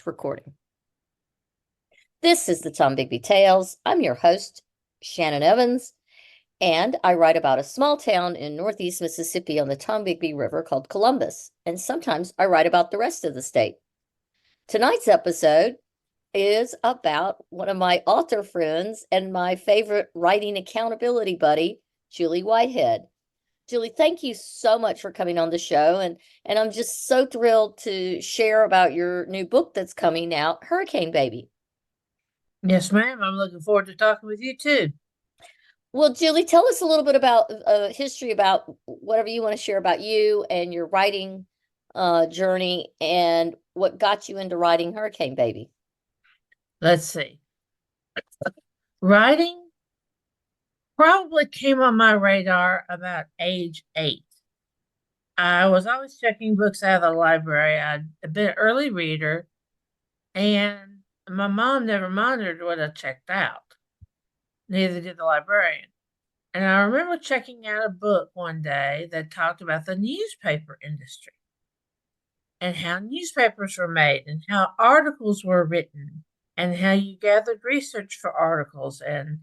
Recording. This is the Tombigbee Tales. I'm your host, Shannon Evans, and I write about a small town in northeast Mississippi on the Tombigbee River called Columbus, and sometimes I write about the rest of the state. Tonight's episode is about one of my author friends and my favorite writing accountability buddy, Julie Whitehead. Julie, thank you so much for coming on the show, and I'm just so thrilled to share about your new book that's coming out, Hurricane Baby. Yes, ma'am. I'm looking forward to talking with you too. Well, Julie, tell us a little bit about history about whatever you want to share about you and your writing journey and what got you into writing Hurricane Baby. Let's see. Writing probably came on my radar about age 8. I was always checking books out of the library. I'd been an early reader, and my mom never monitored what I checked out. Neither did the librarian. And I remember checking out a book one day that talked about the newspaper industry and how newspapers were made and how articles were written and how you gathered research for articles and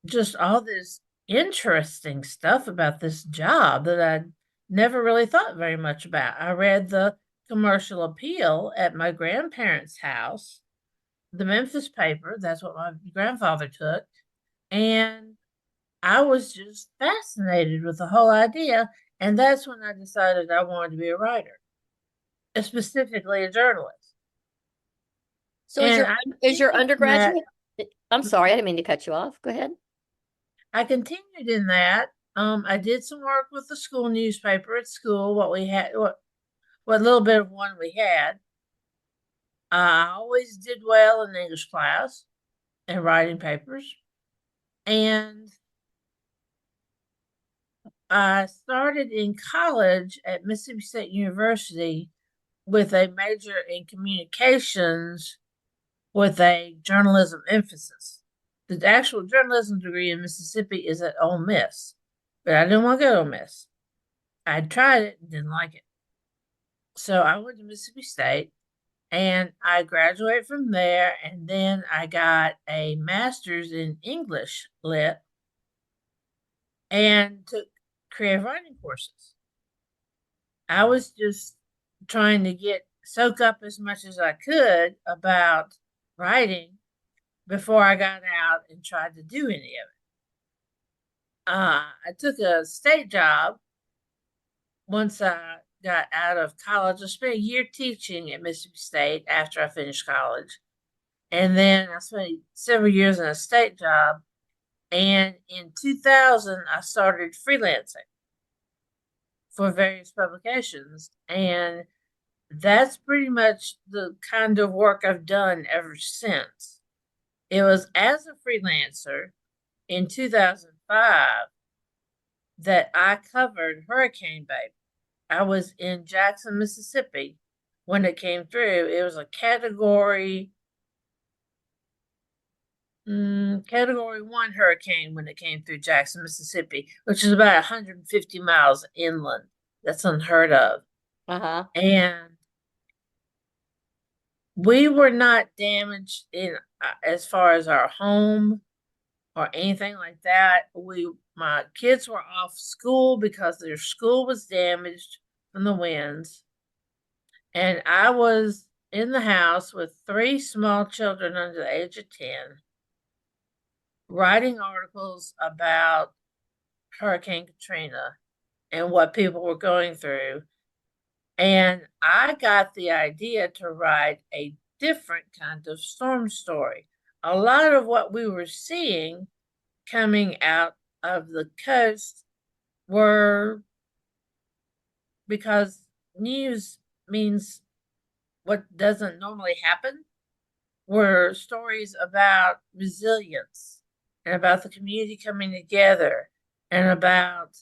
just all this interesting stuff about this job that I never really thought very much about. I read the commercial appeal at my grandparents' house, the Memphis paper, that's what my grandfather took, and I was just fascinated with the whole idea. And that's when I decided I wanted to be a writer, specifically a journalist. So And I is your continued in that. undergraduate? I'm sorry, I didn't mean to cut you off. Go ahead. I continued in that. I did some work with the school newspaper at school. What we had, what little bit of one we had. I always did well in English class and writing papers. And I started in college at Mississippi State University with a major in communications with a journalism emphasis. The actual journalism degree in Mississippi is at Ole Miss, but I didn't want to go to Ole Miss. I tried it and didn't like it. So I went to Mississippi State and I graduated from there. And then I got a master's in English lit and took creative writing courses. I was just trying to soak up as much as I could about writing before I got out and tried to do any of it. I took a state job once I got out of college. I spent a year teaching at Mississippi State after I finished college. And then I spent several years in a state job. And in 2000, I started freelancing for various publications. And that's pretty much the kind of work I've done ever since. It was as a freelancer in 2005 that I covered Hurricane Baby. I was in Jackson, Mississippi when it came through. It was a category 1 hurricane when it came through Jackson, Mississippi, which is about 150 miles inland. That's unheard of. Uh-huh. And we were not damaged in as far as our home or anything like that. My kids were off school because their school was damaged from the winds. And I was in the house with 3 small children under the age of 10, writing articles about Hurricane Katrina and what people were going through. And I got the idea to write a different kind of storm story. A lot of what we were seeing coming out of the coast were, because news means what doesn't normally happen, were stories about resilience and about the community coming together and about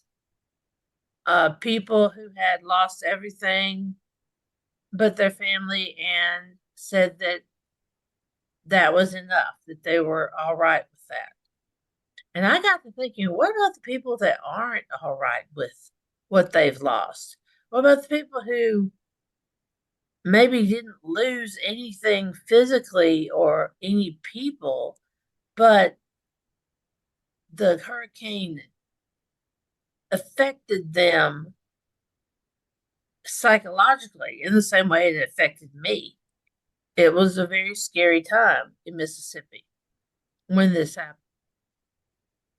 people who had lost everything but their family and said that that was enough, that they were all right with that. And I got to thinking, what about the people that aren't all right with what they've lost? What about the people who maybe didn't lose anything physically or any people, but the hurricane affected them psychologically in the same way it affected me. It was a very scary time in Mississippi when this happened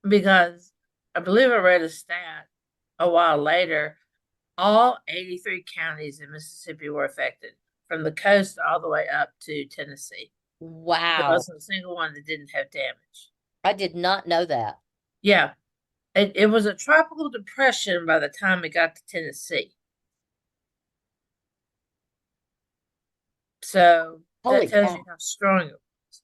because I believe I read a stat a while later. All 83 counties in Mississippi were affected from the coast all the way up to Tennessee. There Wow. wasn't a single one that didn't have damage. I did not know that. Yeah, it was a tropical depression by the time it got to Tennessee. So that Holy tells you cow. how strong it was.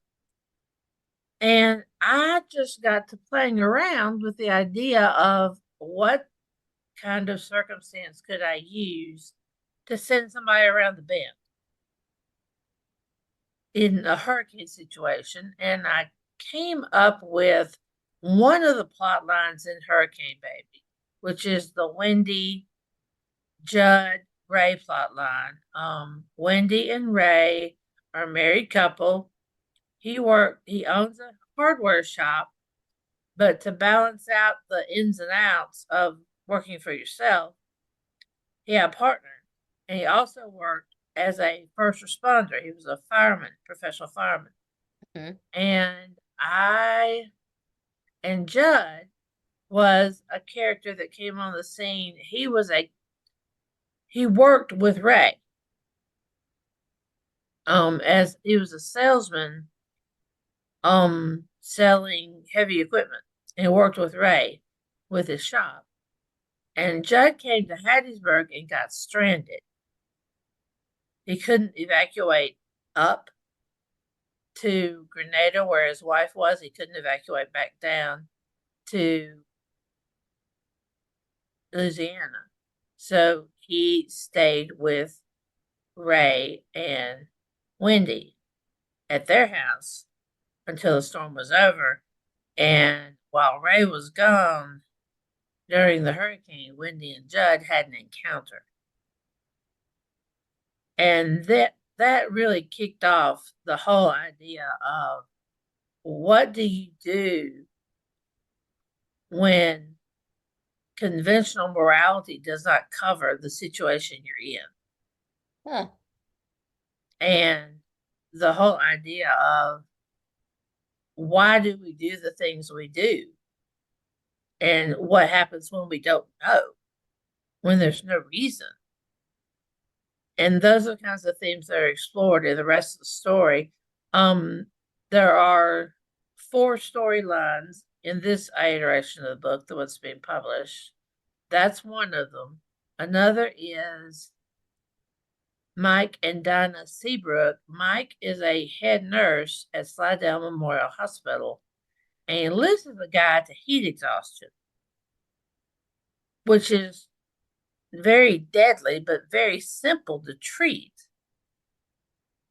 And I just got to playing around with the idea of what kind of circumstance could I use to send somebody around the bend in a hurricane situation. And I came up with one of the plot lines in Hurricane Baby, which is the Wendy Judd Ray plot line. Wendy and Ray are a married couple. He owns a hardware shop, but to balance out the ins and outs of working for yourself, he had a partner. And he also worked as a first responder. He was a fireman, professional fireman. Mhm. And Judd was a character that came on the scene. He worked with Ray. As he was a salesman, selling heavy equipment, and worked with Ray with his shop. And Judd came to Hattiesburg and got stranded. He couldn't evacuate up to Grenada, where his wife was. He couldn't evacuate back down to Louisiana. So he stayed with Ray and Wendy at their house until the storm was over. And while Ray was gone during the hurricane, Wendy and Judd had an encounter. And that really kicked off the whole idea of what do you do when conventional morality does not cover the situation you're in? Huh. And the whole idea of why do we do the things we do? And what happens when we don't know, when there's no reason? And those are the kinds of themes that are explored in the rest of the story. Um, there are 4 storylines in this iteration of the book, the one's being published. That's one of them. Another is Mike and Dinah Seabrook. Mike is a head nurse at Slidell Memorial Hospital, and he loses a guy to heat exhaustion, which is very deadly, but very simple to treat.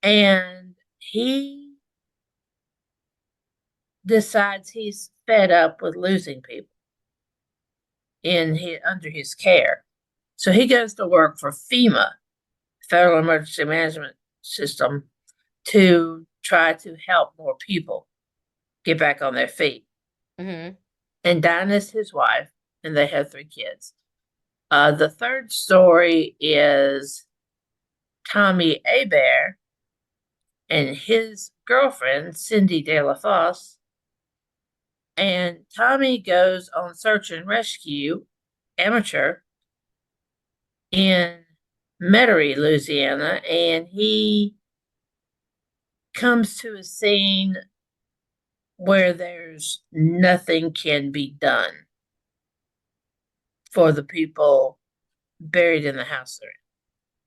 And he decides he's fed up with losing people under his care. So he goes to work for FEMA, Federal Emergency Management System, to try to help more people get back on their feet. Hmm. And Dinah's his wife, and they have 3 kids. The third story is Tommy Abear and his girlfriend, Cindy De La Fosse. And Tommy goes on search and rescue, amateur, in Metairie, Louisiana, and he comes to a scene where there's nothing can be done for the people buried in the house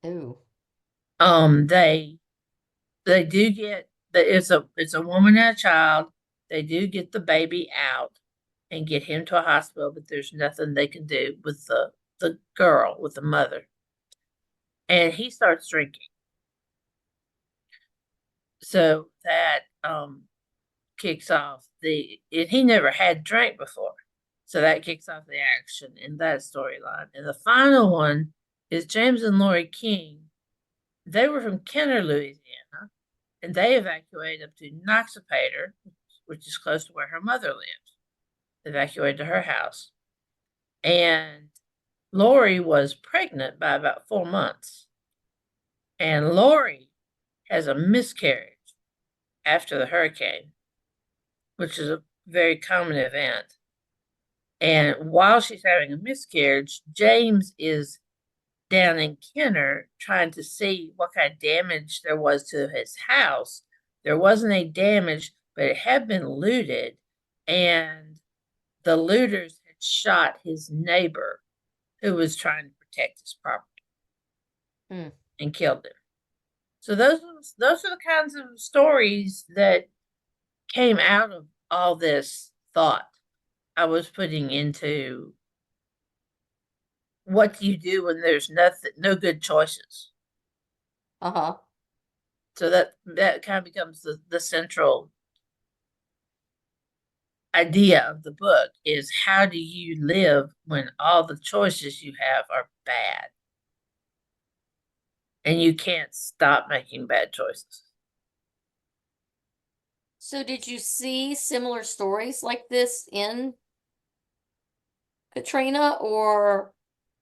they're Ooh. in. They do get it's a woman and a child. They do get the baby out and get him to a hospital, but there's nothing they can do with the girl, with the mother. And he starts drinking. So that kicks off and he never had drank before. So that kicks off the action in that storyline. And the final one is James and Lori King. They were from Kenner, Louisiana, and they evacuated up to Noxapater, which is close to where her mother lives. Evacuated to her house. And Lori was pregnant by about 4 months. And Lori has a miscarriage after the hurricane, which is a very common event. And while she's having a miscarriage, James is down in Kenner trying to see what kind of damage there was to his house. There wasn't any damage, but it had been looted, and the looters had shot his neighbor who was trying to protect his property Hmm. and killed him. So those are the kinds of stories that came out of all this thought I was putting into what do you do when there's no good choices. Uh-huh. So that kind of becomes the central idea of the book is how do you live when all the choices you have are bad and you can't stop making bad choices. So did you see similar stories like this in Katrina, or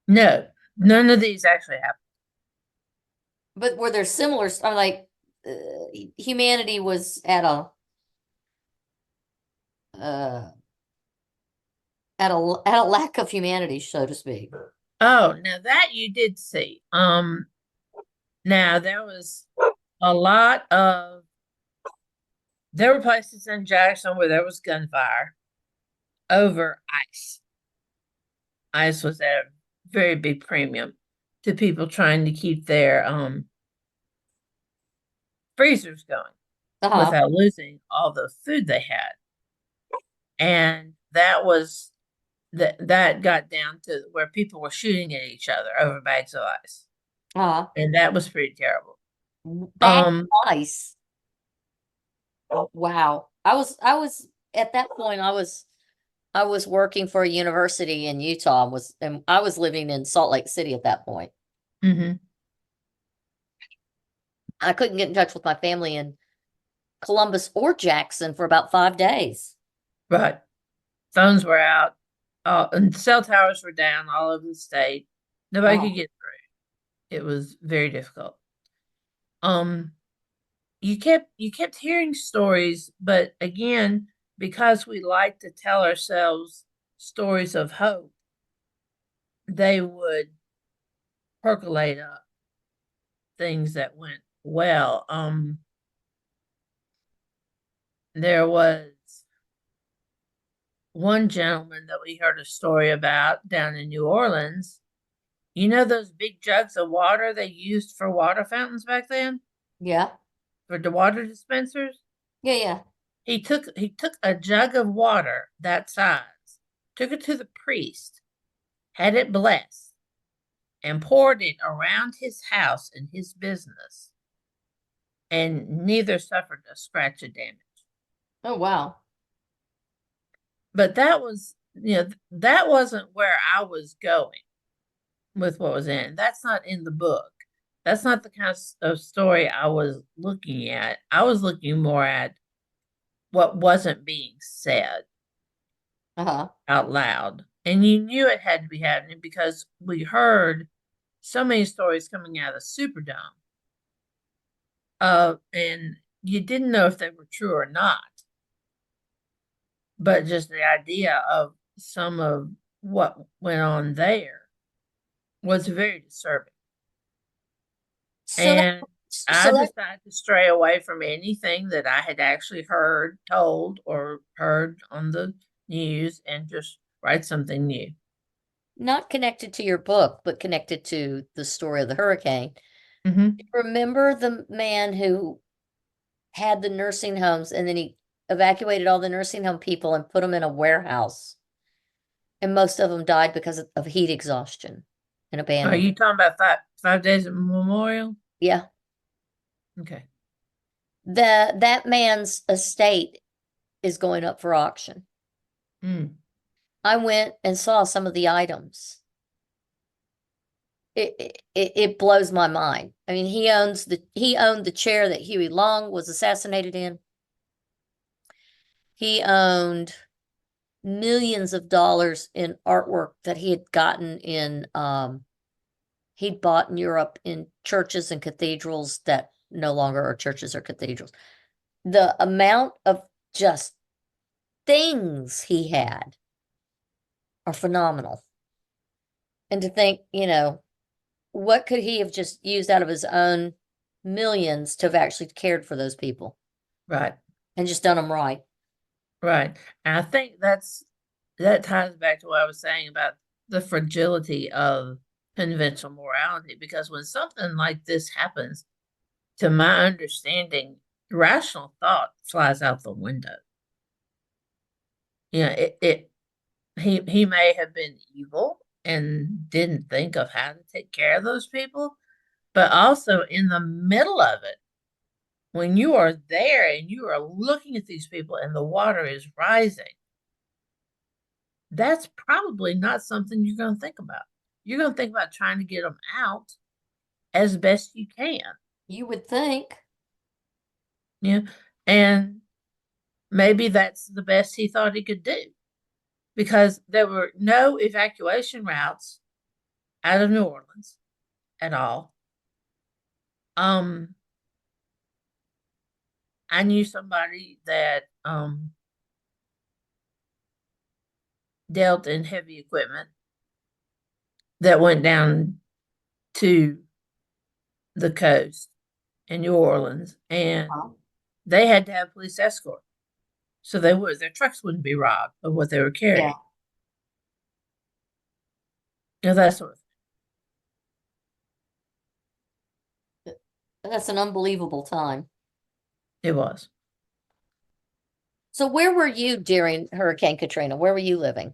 No, none of these actually happened. but were there similar I'm like humanity was uh at a lack of humanity, so to speak. Oh, now that you did see. Now there was a lot of there were places in Jackson where there was gunfire over ice. Ice was at a very big premium to people trying to keep their freezers going Uh-huh. without losing all the food they had. And that got down to where people were shooting at each other over bags of ice. Uh-huh. And that was pretty terrible. Bag Um, ice. Wow. I was at that point I was working for a university in Utah and I was living in Salt Lake City at that point. mhm, I couldn't get in touch with my family in Columbus or Jackson for about 5 days. right. Phones were out, and cell towers were down all over the state. Nobody Uh-huh. could get through. It was very difficult. Um, you kept hearing stories, but again, because we like to tell ourselves stories of hope, they would percolate up things that went well. There was one gentleman that we heard a story about down in New Orleans. You know those big jugs of water they used for water fountains back then? Yeah. For the water dispensers? Yeah, yeah. He took a jug of water that size, took it to the priest, had it blessed, and poured it around his house and his business, and neither suffered a scratch of damage. Oh, wow. But that wasn't where I was going with what was in. That's not in the book. That's not the kind of story I was looking at. I was looking more at what wasn't being said Uh-huh. out loud. And you knew it had to be happening because we heard so many stories coming out of the Superdome. And you didn't know if they were true or not. But just the idea of some of what went on there was very disturbing. So that And I so that decided to stray away from anything that I had actually heard, told, or heard on the news and just write something new. not connected to your book, but connected to the story of the hurricane. Mm-hmm. Remember the man who had the nursing homes and then he evacuated all the nursing home people and put them in a warehouse. And most of them died because of heat exhaustion and Are abandonment. you talking about 5 days of memorial? Yeah. Okay. That man's estate is going up for auction. Mm. I went and saw some of the items. it blows my mind. I mean, he owned the chair that Huey Long was assassinated in. He owned millions of dollars in artwork that he had gotten in he'd bought in Europe in churches and cathedrals that no longer are churches or cathedrals. The amount of just things he had are phenomenal. And to think, what could he have just used out of his own millions to have actually cared for those people Right, and just done them right? right. And I think that ties back to what I was saying about the fragility of conventional morality, because when something like this happens, to my understanding, rational thought flies out the window. It he may have been evil and didn't think of how to take care of those people, but also in the middle of it, when you are there and you are looking at these people and the water is rising, that's probably not something you're going to think about. You're going to think about trying to get them out as best you can. You would think. Yeah. And maybe that's the best he thought he could do, because there were no evacuation routes out of New Orleans at all. Um, I knew somebody that dealt in heavy equipment that went down to the coast in New Orleans, and Huh? they had to have police escort, so their trucks wouldn't be robbed of what they were Yeah. carrying. That sort of That's an unbelievable time. thing. It was. So where were you during Hurricane Katrina? Where were you living?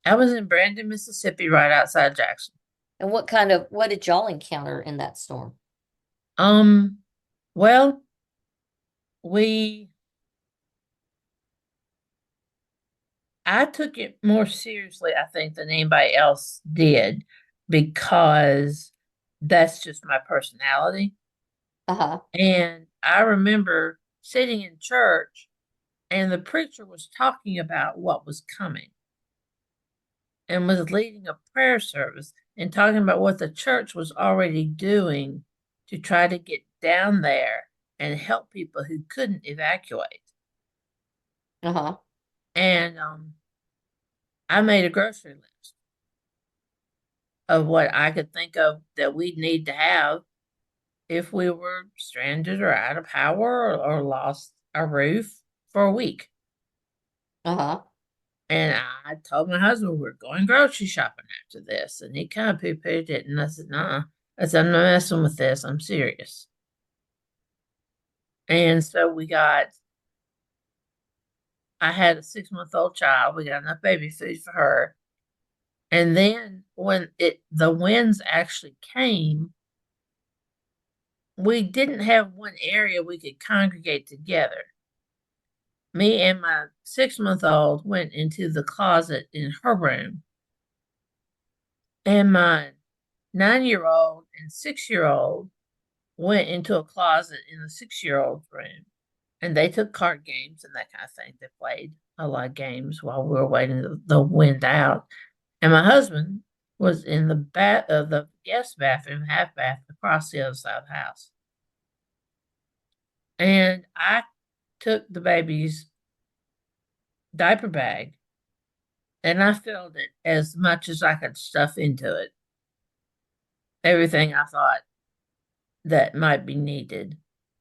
I was in Brandon, Mississippi, right outside Jackson. And what did y'all encounter in that storm? Um, well, we I took it more seriously, I think, than anybody else did, because that's just my personality. Uh-huh. And I remember sitting in church and the preacher was talking about what was coming and was leading a prayer service and talking about what the church was already doing to try to get down there and help people who couldn't evacuate. Uh-huh. And I made a grocery list of what I could think of that we'd need to have if we were stranded or out of power, or lost a roof for a week. Uh-huh. And I told my husband we're going grocery shopping after this. And he kind of poo pooed it. And I said, nah. I said, I'm not messing with this. I'm serious. And so I had a 6-month-old child. We got enough baby food for her. And then when the winds actually came, we didn't have one area we could congregate together. Me and my 6-month-old went into the closet in her room, and my 9-year-old and 6-year-old went into a closet in the 6-year-old's room. And they took card games and that kind of thing. They played a lot of games while we were waiting the wind out. And my husband was in the guest bathroom, half bath, across the other side of the house. And I took the baby's diaper bag and I filled it as much as I could stuff into it. Everything I thought that might be needed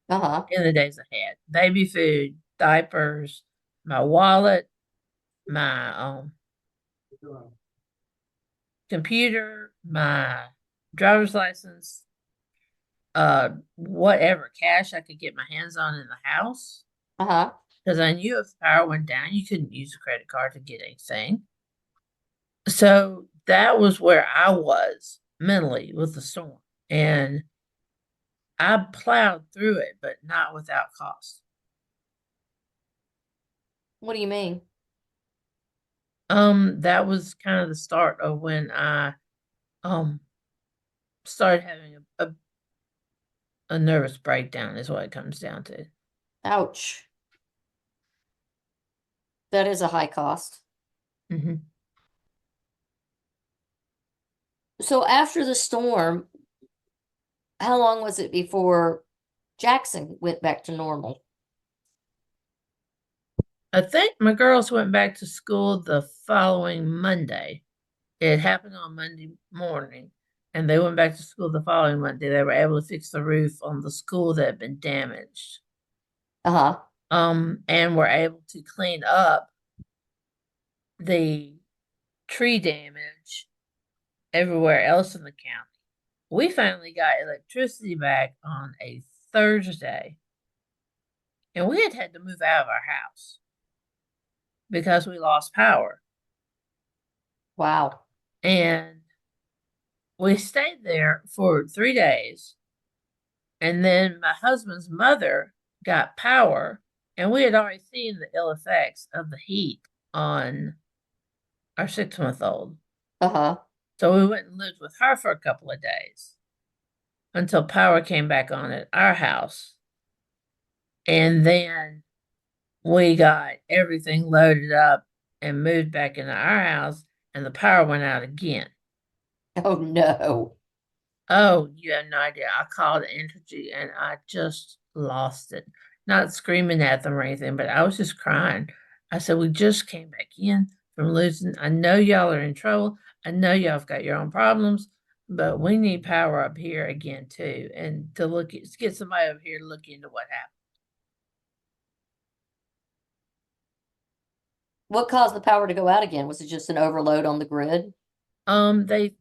Uh-huh. in the days ahead: baby food, diapers, my wallet, my computer, my driver's license, whatever cash I could get my hands on in the house. Uh-huh. Because I knew if the power went down, you couldn't use a credit card to get anything. So that was where I was mentally with the storm. And I plowed through it, but not without cost. What do you mean? That was kind of the start of when I um started having a nervous breakdown, is what it comes down to. Ouch. That is a high cost. Hmm. So after the storm, how long was it before Jackson went back to normal? I think my girls went back to school the following Monday. It happened on Monday morning, and they went back to school the following Monday. They were able to fix the roof on the school that had been damaged. Uh-huh. And were able to clean up the tree damage everywhere else in the county. We finally got electricity back on a Thursday, and we had to move out of our house because we lost power. Wow. And we stayed there for 3 days. And then my husband's mother got power, and we had already seen the ill effects of the heat on our 6 month old. Uh-huh. So we went and lived with her for a couple of days until power came back on at our house. And then we got everything loaded up and moved back into our house, and the power went out again. Oh no. Oh, you have no idea. I called Entergy and I just lost it. Not screaming at them or anything, but I was just crying. I said, we just came back in from losing. I know y'all are in trouble. I know y'all have got your own problems, but we need power up here again too. And to get somebody over here to look into what happened. What caused the power to go out again? Was it just an overload on the grid? They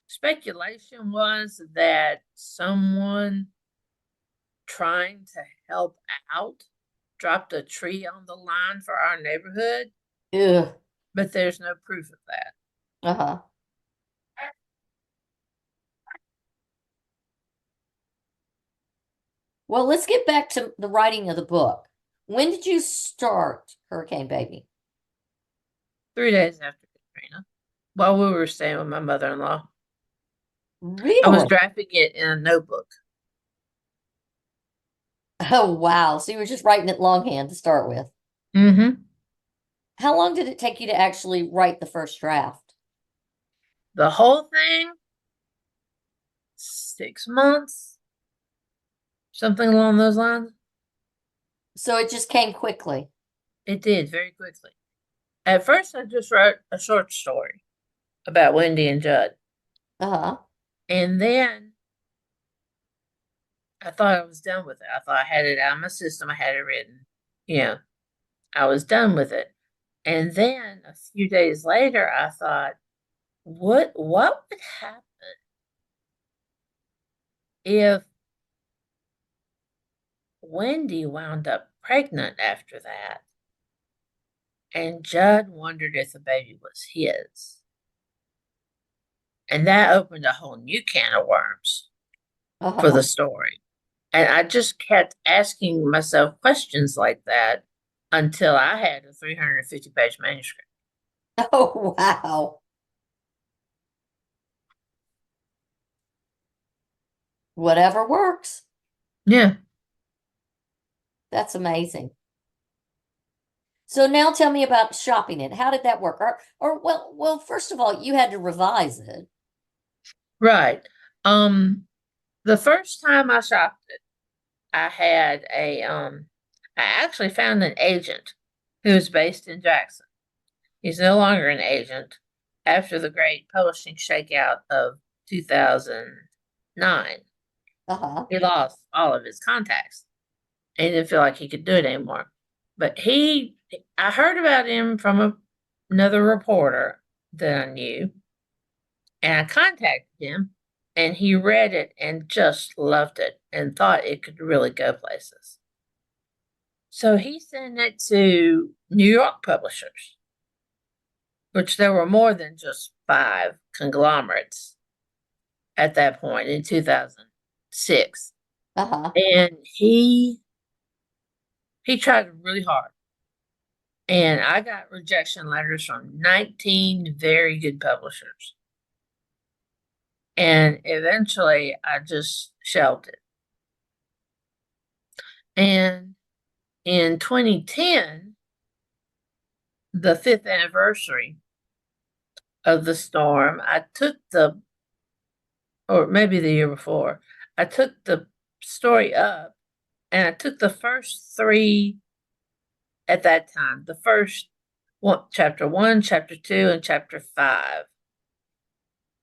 speculation was that someone trying to help out dropped a tree on the line for our neighborhood, Ugh. but there's no proof of that. Uh-huh. Well, let's get back to the writing of the book. When did you start Hurricane Baby? 3 days after Katrina, while we were staying with my mother-in-law, I was Really? drafting it in a notebook. Oh, wow. So you were just writing it longhand to start with. Mm-hmm. How long did it take you to actually write the first draft? The whole thing, 6 months, something along those lines. So it just came quickly. It did very quickly. At first, I just wrote a short story about Wendy and Judd. Uh-huh. And then I thought I was done with it. I thought I had it out of my system. I had it written. Yeah, I was done with it. And then a few days later, I thought, what would happen if Wendy wound up pregnant after that? And Judd wondered if the baby was his. And that opened a whole new can of worms for Uh-huh. the story. And I just kept asking myself questions like that until I had a 350-page manuscript. Oh, wow. Whatever works. Yeah, That's amazing. So now tell me about shopping it. How did that work? Or first of all, you had to revise it. right. The first time I shopped it, I had I actually found an agent who was based in Jackson. He's no longer an agent after the great publishing shakeout of 2009. Uh-huh. He lost all of his contacts. He didn't feel like he could do it anymore. But I heard about him from another reporter that I knew, and I contacted him, and he read it and just loved it and thought it could really go places. So he sent it to New York publishers, which there were more than just 5 conglomerates at that point in 2006. Uh-huh. And he tried really hard. And I got rejection letters from 19 very good publishers. And eventually I just shelved it. And in 2010, the fifth anniversary of the storm, or maybe the year before, I took the story up and I took the first three at that time, the first one, chapter one, chapter two, and chapter five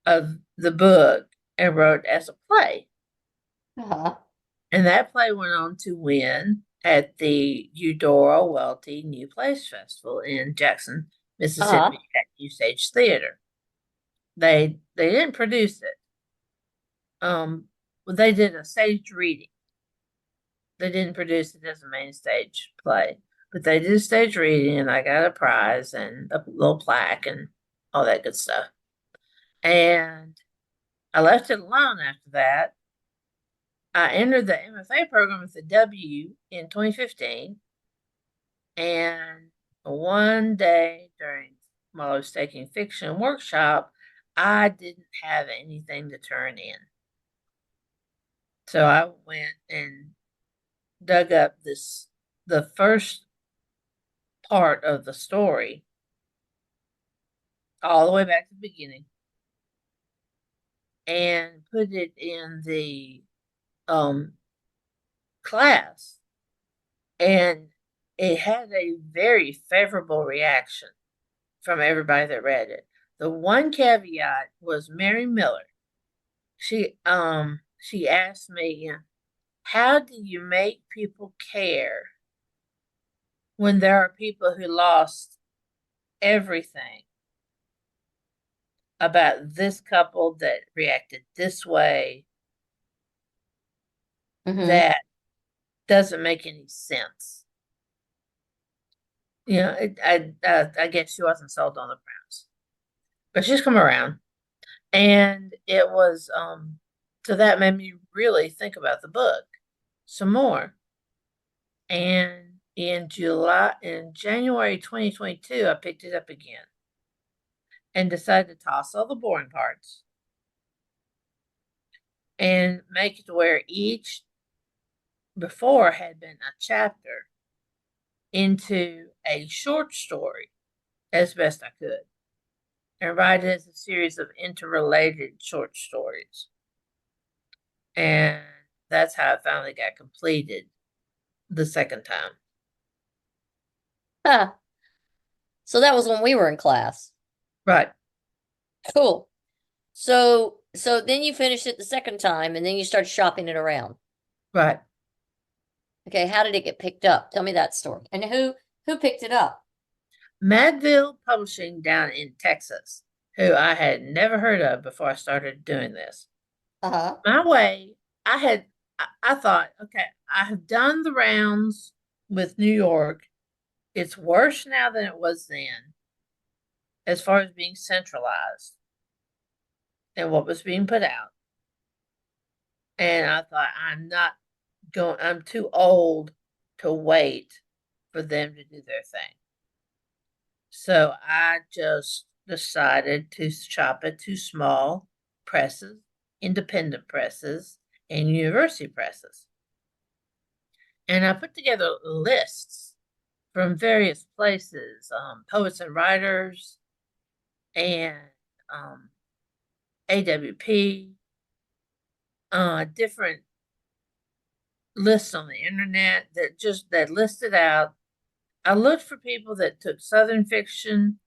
of the book and wrote as a play. Uh-huh. And that play went on to win at the Eudora Welty New Plays Festival in Jackson, Uh-huh. Mississippi at New Stage Theater. They didn't produce it. They did a stage reading. They didn't produce it as a main stage play, but they did a stage reading, and I got a prize and a little plaque and all that good stuff. And I left it alone after that. I entered the MFA program with the W in 2015. And one day while I was taking fiction workshop, I didn't have anything to turn in. So I went and dug up the first part of the story all the way back to the beginning and put it in the um, class. And it had a very favorable reaction from everybody that read it. The one caveat was Mary Miller. She asked me, how do you make people care when there are people who lost everything about this couple that reacted this way Mm-hmm. that doesn't make any sense? I guess she wasn't sold on the premise, but she's come around, and it was so that made me really think about the book some more. And in January 2022, I picked it up again and decided to toss all the boring parts and make it where each before had been a chapter into a short story as best I could and write it as a series of interrelated short stories. And that's how it finally got completed the second time. Huh. So that was when we were in class. Right, Cool. So then you finished it the second time and then you started shopping it around. right. Okay, how did it get picked up? Tell me that story. And who picked it up? Madville Publishing down in Texas, who I had never heard of before I started doing this. Uh-huh. My way, I thought, okay, I have done the rounds with New York. It's worse now than it was then, as far as being centralized and what was being put out. And I thought, I'm too old to wait for them to do their thing. So I just decided to shop at two small presses, independent presses, and university presses. And I put together lists from various places, poets and writers, and AWP, different lists on the internet that listed out. I looked for people that took Southern fiction.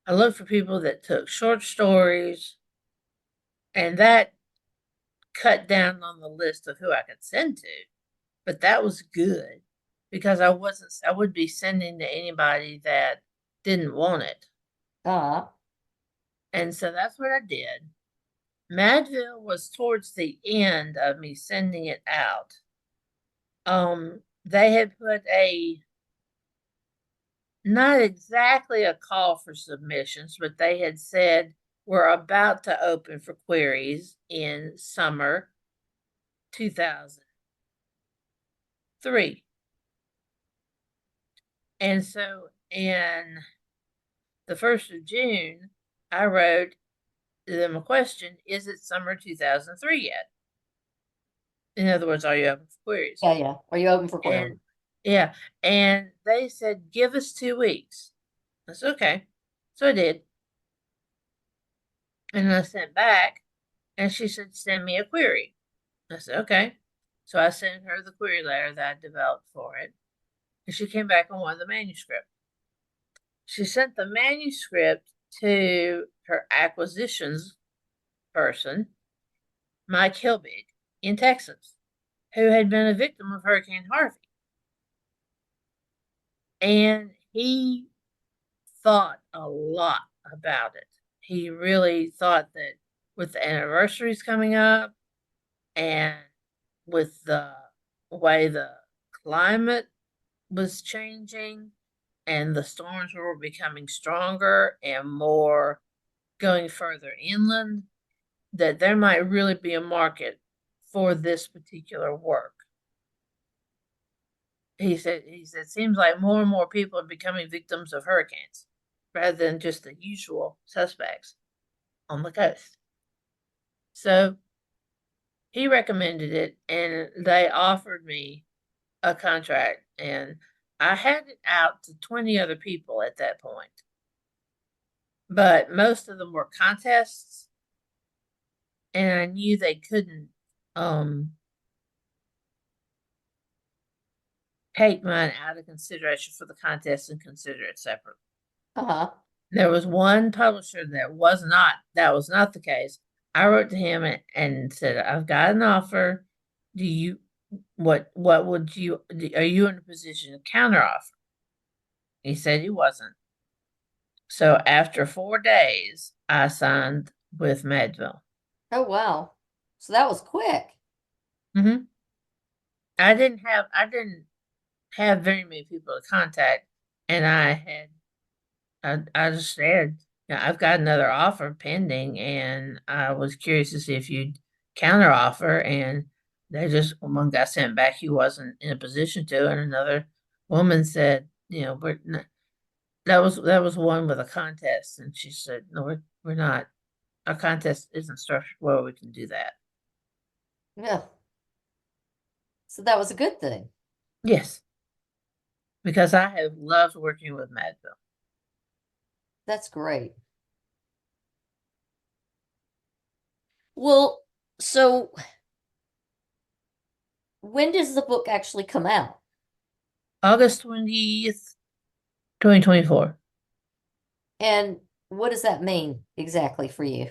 I looked for people that took short stories, and that cut down on the list of who I could send to. But that was good because I would be sending to anybody that didn't want it. Uh-huh. And so that's what I did. Madville was towards the end of me sending it out. They had put not exactly a call for submissions, but they had said we're about to open for queries in summer 2003. And so in the 1st of June, I wrote them a question: is it summer 2003 yet? In other words, are you open for queries? Yeah, yeah. Are you open for query? And yeah, and they said, give us 2 weeks. I said, okay. So I did. And I sent back, and she said, send me a query. I said, okay. So I sent her the query letter that I developed for it, and she came back and wanted the manuscript. She sent the manuscript to her acquisitions person, Mike Hilbig, in Texas, who had been a victim of Hurricane Harvey. And he thought a lot about it. He really thought that with the anniversaries coming up and with the way the climate was changing and the storms were becoming stronger and more going further inland, that there might really be a market for this particular work. He said seems like more and more people are becoming victims of hurricanes rather than just the usual suspects on the coast. So he recommended it, and they offered me a contract, and I had it out to 20 other people at that point, but most of them were contests, and I knew they couldn't um take mine out of consideration for the contest and consider it separate. Uh-huh. There was one publisher that was not the case. I wrote to him and said, I've got an offer. Do you, what would you, are you in a position to counter offer? He said he wasn't. So after 4 days, I signed with Madville. Oh, wow. So that was quick. Hmm. I didn't have very many people to contact, and I just said, yeah, I've got another offer pending, and I was curious to see if you'd counter offer. And they just, one guy sent back he wasn't in a position to, and another woman said, that was one with a contest, and she said, no, we're not. Our contest isn't structured well. We can do that. Yeah. So that was a good thing. Yes, because I have loved working with Madville. That's great. Well, so when does the book actually come out? August 20th, 2024. And what does that mean exactly for you?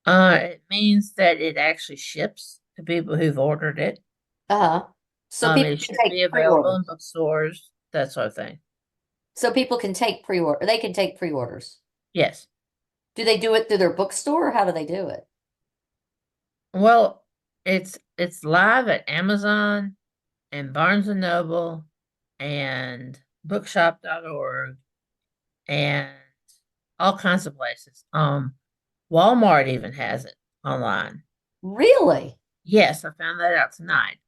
It means that it actually ships to people who've ordered it. Uh-huh. So people It can should be take available in pre-orders. bookstores, that sort of thing. So people can take pre-order. They can take pre-orders. Yes. Do they do it through their bookstore or how do they do it? Well, it's live at Amazon and Barnes and Noble and bookshop.org and all kinds of places. Walmart even has it online. Really? Yes, I found that out tonight.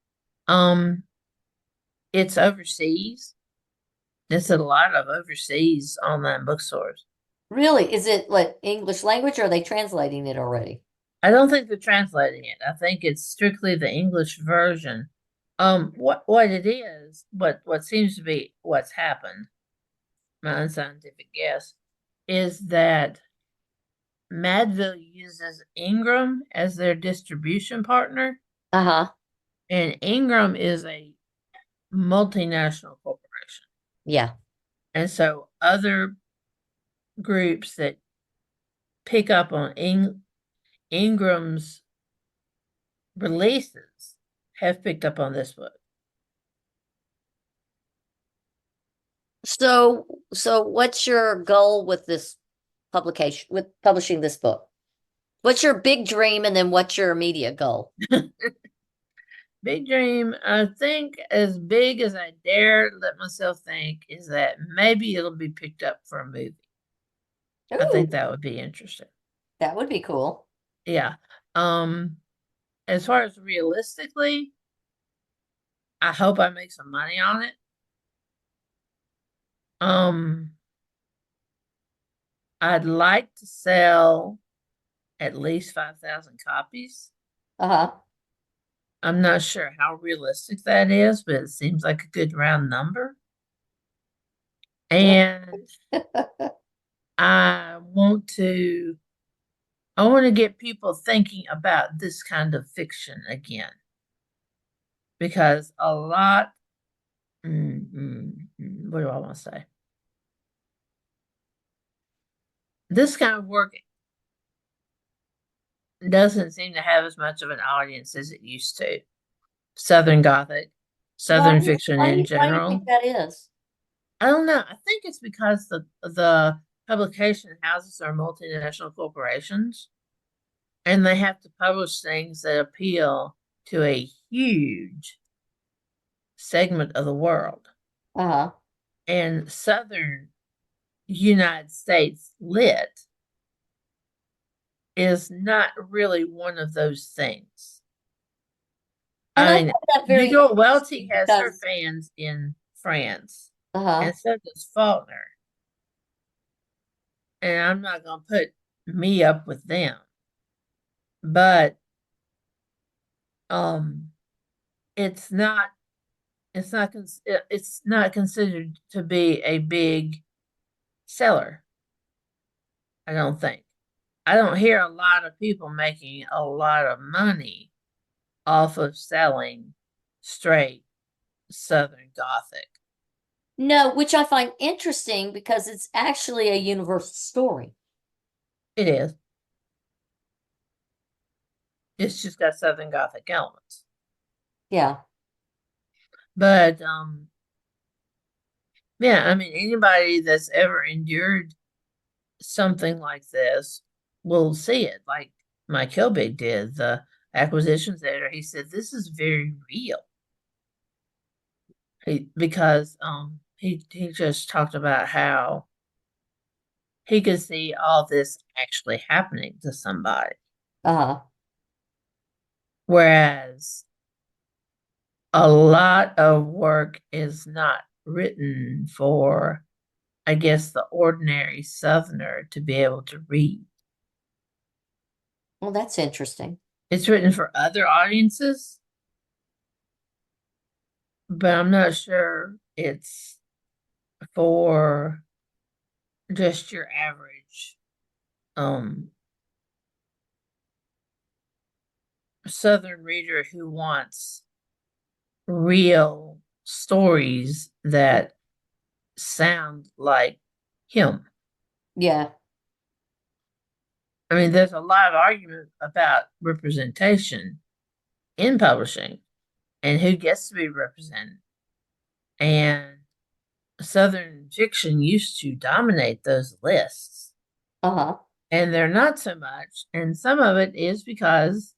Um, it's overseas. It's a lot of overseas online bookstores. Really? Is it like English language or are they translating it already? I don't think they're translating it. I think it's strictly the English version. What it is, what seems to be what's happened, my unscientific guess, is that Madville uses Ingram as their distribution partner, Uh-huh. and Ingram is a multinational corporation. Yeah. And so other groups that pick up on Ingram's releases have picked up on this book. So what's your goal with this publication, with publishing this book? What's your big dream and then what's your immediate goal? Big dream, I think as big as I dare let myself think, is that maybe it'll be picked up for a movie. I Ooh, think that would be interesting. that would be cool. Yeah. Um, as far as realistically, I hope I make some money on it. Um, I'd like to sell at least 5,000 copies. Uh-huh. I'm not sure how realistic that is, but it seems like a good round number. Yeah. And I want to I want to get people thinking about this kind of fiction again because a lot what do I want to say? This kind of work doesn't seem to have as much of an audience as it used to. Southern Gothic, Why, Southern fiction in why do you think general. that is? I don't know. I think it's because the publication houses are multinational corporations and they have to publish things that appeal to a huge segment of the world. Uh-huh. And Southern United States lit is not really one of those things. And I I find mean, that very Liddell interesting Welty has her because, fans in France, uh-huh. and so does Faulkner. And I'm not going to put me up with them, but um, it's not it's not considered to be a big seller. I don't think. I don't hear a lot of people making a lot of money off of selling straight Southern Gothic. No, which I find interesting because it's actually a universal story. It is. It's just got Southern Gothic elements. Yeah. But yeah, I mean anybody that's ever endured something like this will see it. Like Mike Kilbig did, the acquisitions editor. He said this is very real. Because he just talked about how he could see all this actually happening to somebody. Uh-huh. Whereas a lot of work is not written for, I guess, the ordinary Southerner to be able to read. Well, that's interesting. It's written for other audiences, but I'm not sure it's for just your average um Southern reader who wants real stories that sound like him. Yeah. I mean, there's a lot of argument about representation in publishing and who gets to be represented. And Southern fiction used to dominate those lists, Uh-huh. and they're not so much. And some of it is because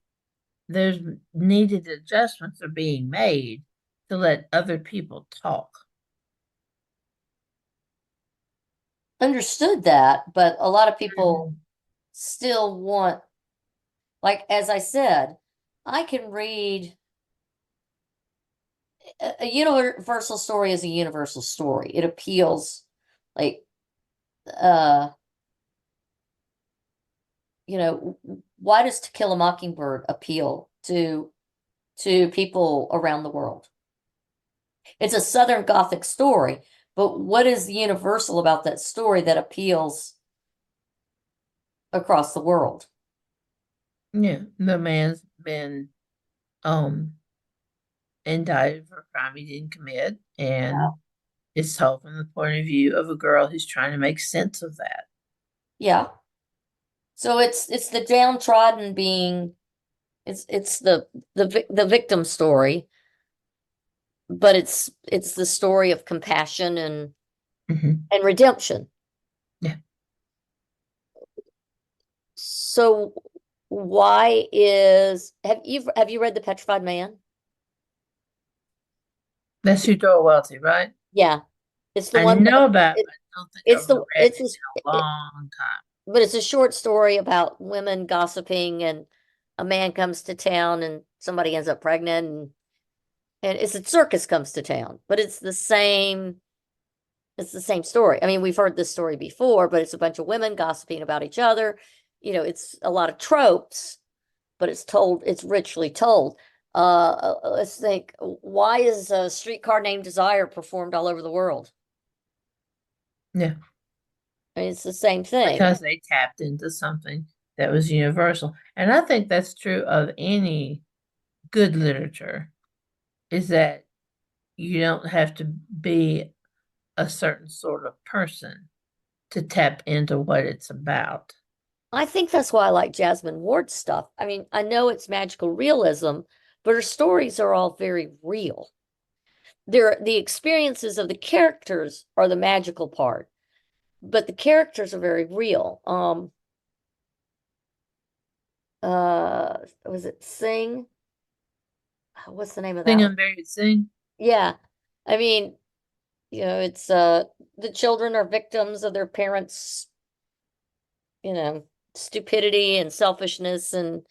there's needed adjustments are being made to let other people talk. Understood that, but a lot of people Mhm. still want, like, as I said, I can read a universal story is a universal story. It appeals, like, uh, why does To Kill a Mockingbird appeal to people around the world? It's a Southern Gothic story, but what is universal about that story that appeals across the world? Yeah, the man's been um indicted for a crime he didn't commit, Yeah. and it's told from the point of view of a girl who's trying to make sense of that. Yeah. So it's the downtrodden being it's the victim story, but it's the story of compassion Hmm. and redemption. Yeah, So why is have you read The Petrified Man? that's who Doyle Welty, right? Yeah. It's the I one know that about it, but I don't think it's I've the read it in a long time. but it's a short story about women gossiping and a man comes to town and somebody ends up pregnant and it's a circus comes to town, but it's the same story. I mean, we've heard this story before, but it's a bunch of women gossiping about each other. it's a lot of tropes, but it's richly told. Let's think, why is a Streetcar Named Desire performed all over the world? Yeah, I mean, it's the same thing. because they tapped into something that was universal. And I think that's true of any good literature, is that you don't have to be a certain sort of person to tap into what it's about. I think that's why I like Jasmine Ward's stuff. I mean, I know it's magical realism, but her stories are all very real. The experiences of the characters are the magical part, but the characters are very real. Was it Sing? What's the name of Sing that one? Unburied Sing. Yeah. I mean, it's the children are victims of their parents, you know, stupidity and selfishness, and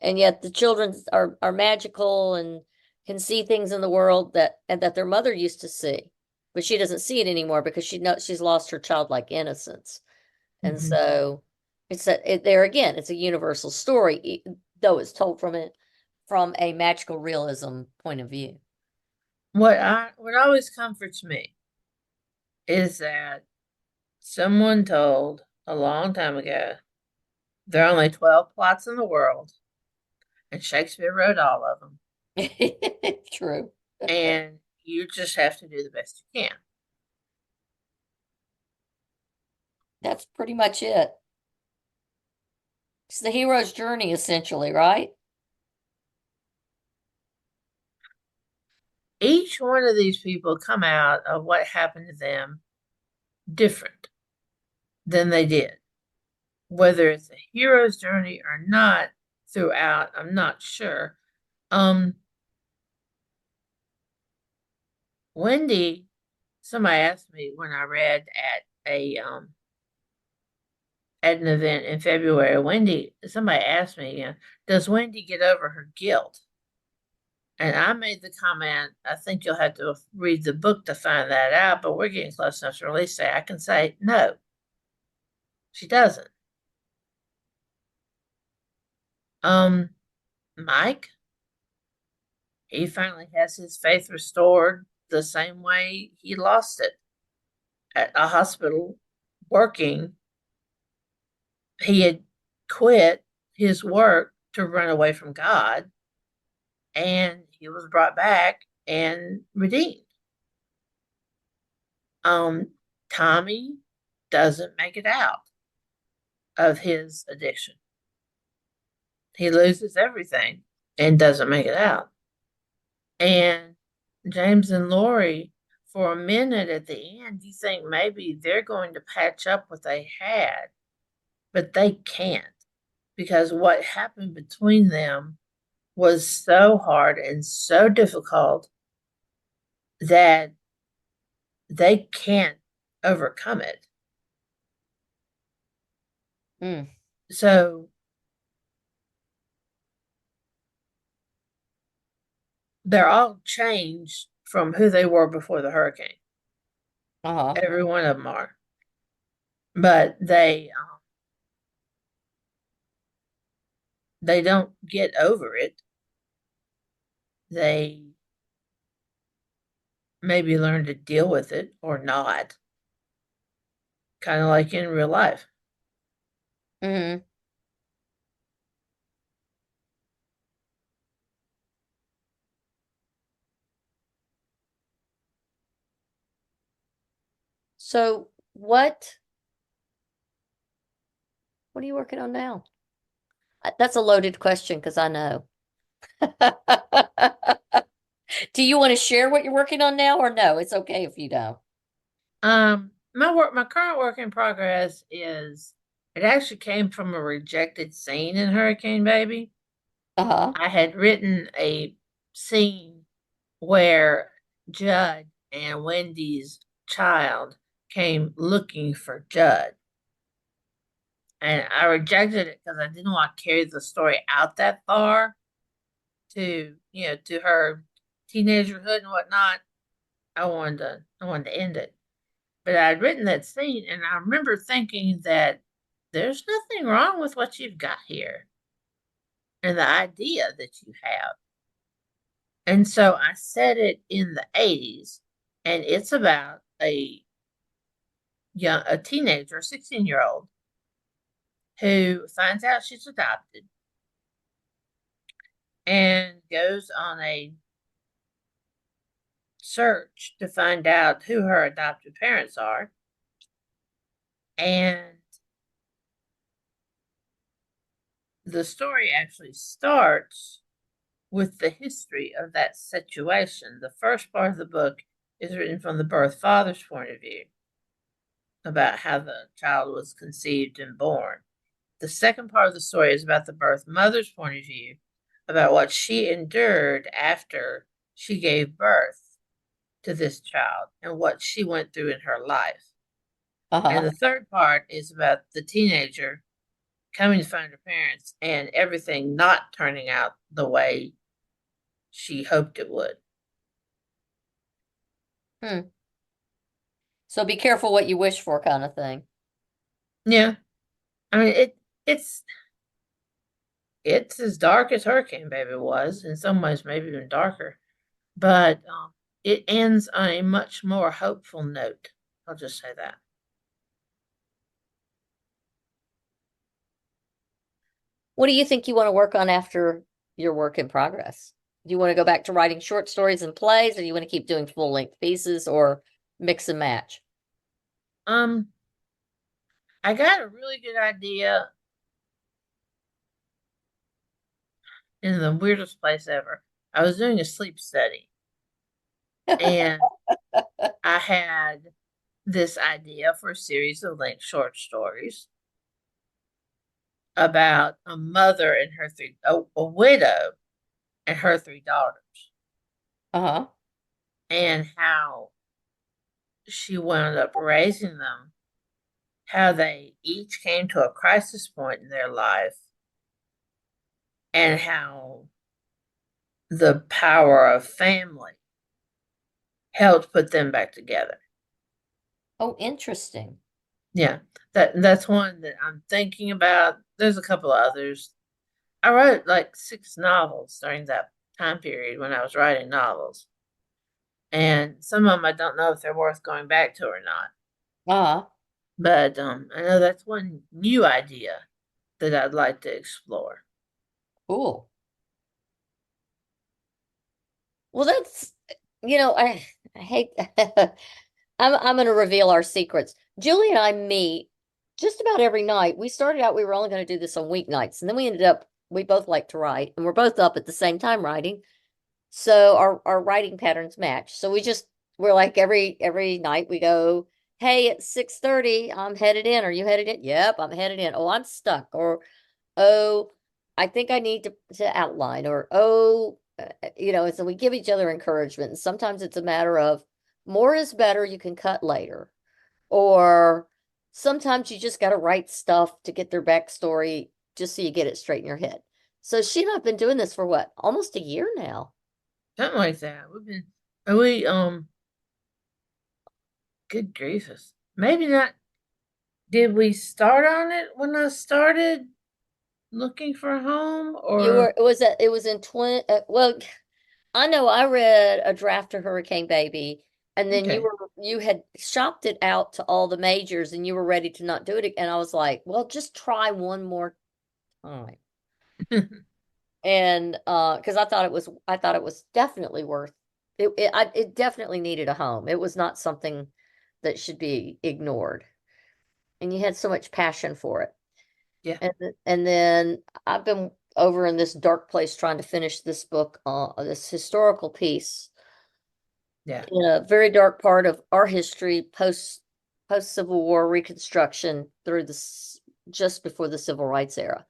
yet the children are magical and can see things in the world that their mother used to see, but she doesn't see it anymore because she's lost her childlike innocence. And Mhm. so there again, it's a universal story, though it's told from a magical realism point of view. What always comforts me is that someone told a long time ago there are only 12 plots in the world, and Shakespeare wrote all of them, True. and you just have to do the best you can. That's pretty much it. It's the hero's journey, essentially, right? Each one of these people come out of what happened to them different than they did. Whether it's a hero's journey or not throughout, I'm not sure. Um, Wendy, somebody asked me when I read at an event in February, somebody asked me, does Wendy get over her guilt? And I made the comment, I think you'll have to read the book to find that out, but we're getting close enough to release day. I can say no, she doesn't. Um, Mike, he finally has his faith restored the same way he lost it at a hospital working. He had quit his work to run away from God, and he was brought back and redeemed. Um, Tommy doesn't make it out of his addiction. He loses everything and doesn't make it out. And James and Lori, for a minute at the end, you think maybe they're going to patch up what they had, but they can't, because what happened between them was so hard and so difficult that they can't overcome it. Mm. So they're all changed from who they were before the hurricane. Uh-huh. Every one of them are, but they don't get over it. They maybe learn to deal with it or not, kind of like in real life. Hmm. So what are you working on now? That's a loaded question because I know. Do you want to share what you're working on now or no? It's okay if you don't. My current work in progress is it actually came from a rejected scene in Hurricane Baby. Uh-huh. I had written a scene where Judd and Wendy's child came looking for Judd. And I rejected it because I didn't want to carry the story out that far to her teenagerhood and whatnot. I wanted to end it. But I'd written that scene, and I remember thinking that there's nothing wrong with what you've got here and the idea that you have. And so I set it in the 80s, and it's about a teenager, a 16-year-old, who finds out she's adopted and goes on a search to find out who her adopted parents are. And the story actually starts with the history of that situation. The first part of the book is written from the birth father's point of view about how the child was conceived and born. The second part of the story is about the birth mother's point of view, about what she endured after she gave birth to this child and what she went through in her life. And Uh-huh. the third part is about the teenager coming to find her parents and everything not turning out the way she hoped it would. Hmm. So be careful what you wish for, kind of thing. Yeah, I mean it's it's as dark as Hurricane Baby was, in some ways maybe even darker, but it ends on a much more hopeful note. I'll just say that. What do you think you want to work on after your work in progress? Do you want to go back to writing short stories and plays, or do you want to keep doing full-length pieces or mix and match? Um, I got a really good idea in the weirdest place ever. I was doing a sleep study, and I had this idea for a series of linked short stories about a mother and her a widow and her three daughters, Uh-huh. and how she wound up raising them, how they each came to a crisis point in their life, and how the power of family helped put them back together. Oh, interesting. Yeah, that's one that I'm thinking about. There's a couple of others. I wrote like 6 novels during that time period when I was writing novels. And some of them I don't know if they're worth going back to or not. Uh-huh. But I know that's one new idea that I'd like to explore. Cool. Well, that's, I hate I'm going to reveal our secrets. Julie and I meet just about every night. We started out, we were only going to do this on weeknights, and then we ended up, we both like to write, and we're both up at the same time writing. So our writing patterns match. So we're like every night we go, hey, it's 6:30, I'm headed in. Are you headed in? Yep, I'm headed in. Oh, I'm stuck. Or oh, I think I need to outline. Or oh, so we give each other encouragement. And sometimes it's a matter of more is better, you can cut later. Or sometimes you just got to write stuff to get their backstory just so you get it straight in your head. So she and I have been doing this for what, almost a year now. Something like that. We good gracious. Maybe not. Did we start on it when I started looking for a home You were, or it was in 20, well, I know I read a draft of Hurricane Baby, and then okay. you had shopped it out to all the majors and you were ready to not do it. And I was like, well, just try one more time. And because I thought it was definitely worth it definitely needed a home. It was not something that should be ignored. And you had so much passion for it. Yeah, And then I've been over in this dark place trying to finish this book, this historical piece yeah, in a very dark part of our history, post Civil War Reconstruction through this just before the Civil Rights era.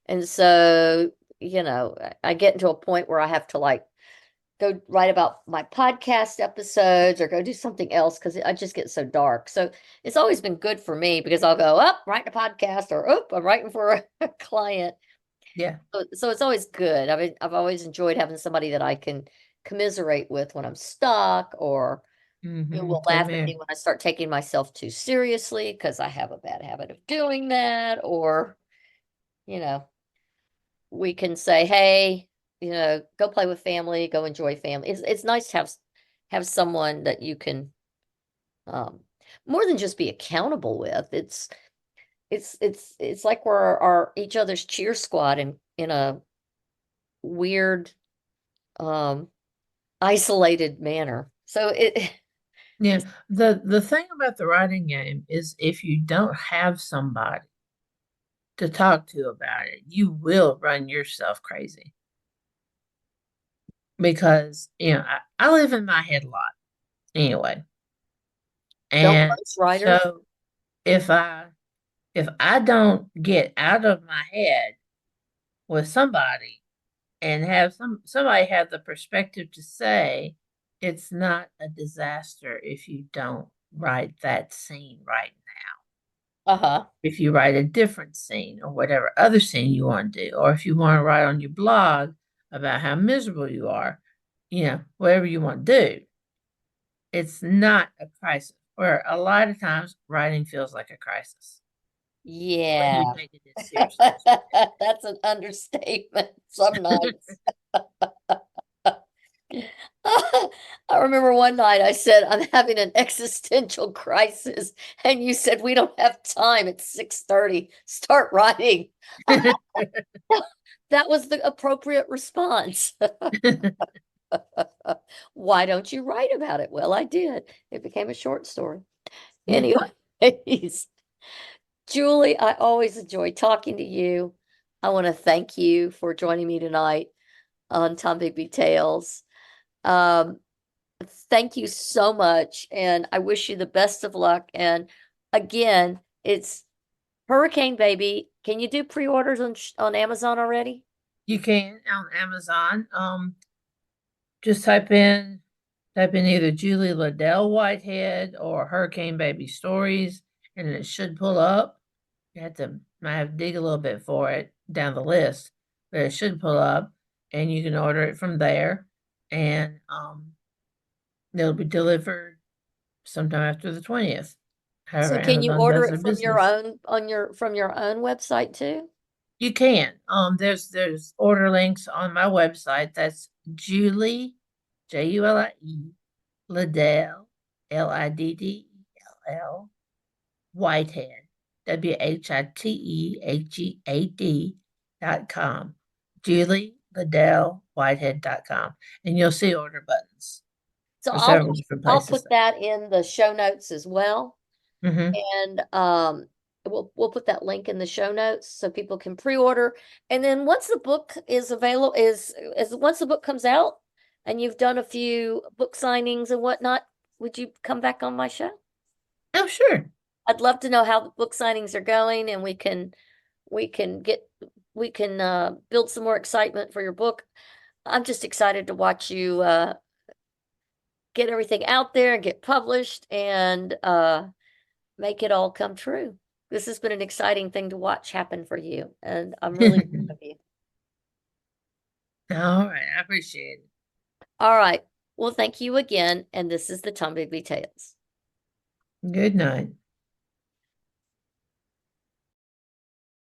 And so, I get into a point where I have to like go write about my podcast episodes or go do something else because I just get so dark. So it's always been good for me because I'll go up, write a podcast, or I'm writing for a client. yeah, So it's always good. I've always enjoyed having somebody that I can commiserate with when I'm stuck or You Mm-hmm. will Same laugh at here. me when I start taking myself too seriously because I have a bad habit of doing that. Or, you know, we can say, hey, go play with family, go enjoy family. It's nice to have someone that you can um more than just be accountable with. It's like we're our each other's cheer squad in a weird um isolated manner. So Yeah. it's The thing about the writing game is if you don't have somebody to talk to about it, you will run yourself crazy. Because, I live in my head a lot anyway. don't And most writers. so if I if I don't get out of my head with somebody and have somebody have the perspective to say it's not a disaster if you don't write that scene right now. Uh-huh. If you write a different scene or whatever other scene you want to do, or if you want to write on your blog about how miserable you are, whatever you want to do, it's not a crisis. Or a lot of times writing feels like a crisis when Yeah. you take it as seriously as you That's an understatement some nights. I remember one night I said, I'm having an existential crisis. And you said, we don't have time. It's 6:30. Start writing. do. That was the appropriate response. Why don't you write about it? Well, I did. It became a short story. Yeah. Anyways, Julie, I always enjoy talking to you. I want to thank you for joining me tonight on Tom Bigby Tales. Um, Thank you so much, and I wish you the best of luck. And again, it's Hurricane Baby. Can you do pre-orders on Amazon already? You can on Amazon. Just type in either Julie Liddell Whitehead or Hurricane Baby Stories, and it should pull up. Might have to dig a little bit for it down the list, but it should pull up, and you can order it from there, and it'll be delivered sometime after the 20th. However, So can you Amazon order does it their from your business. own from your own website too? You can. There's order links on my website. That's Julie, Julie, Liddell, Liddell, Whitehead, WHITEHEAD.com. Julie Liddell Whitehead.com. And you'll see order buttons So for several different I'll places put that in the show notes as well. there. Mm-hmm. And we'll put that link in the show notes so people can pre-order. And then once the book is available, is once the book comes out and you've done a few book signings and whatnot, would you come back on my show? Oh, sure. I'd love to know how the book signings are going, and we can get we can build some more excitement for your book. I'm just excited to watch you get everything out there and get published and make it all come true. This has been an exciting thing to watch happen for you, and I'm really proud of you. All right. I appreciate it. All right. Well, thank you again, and this is the Tom Bigby Tales. Good night.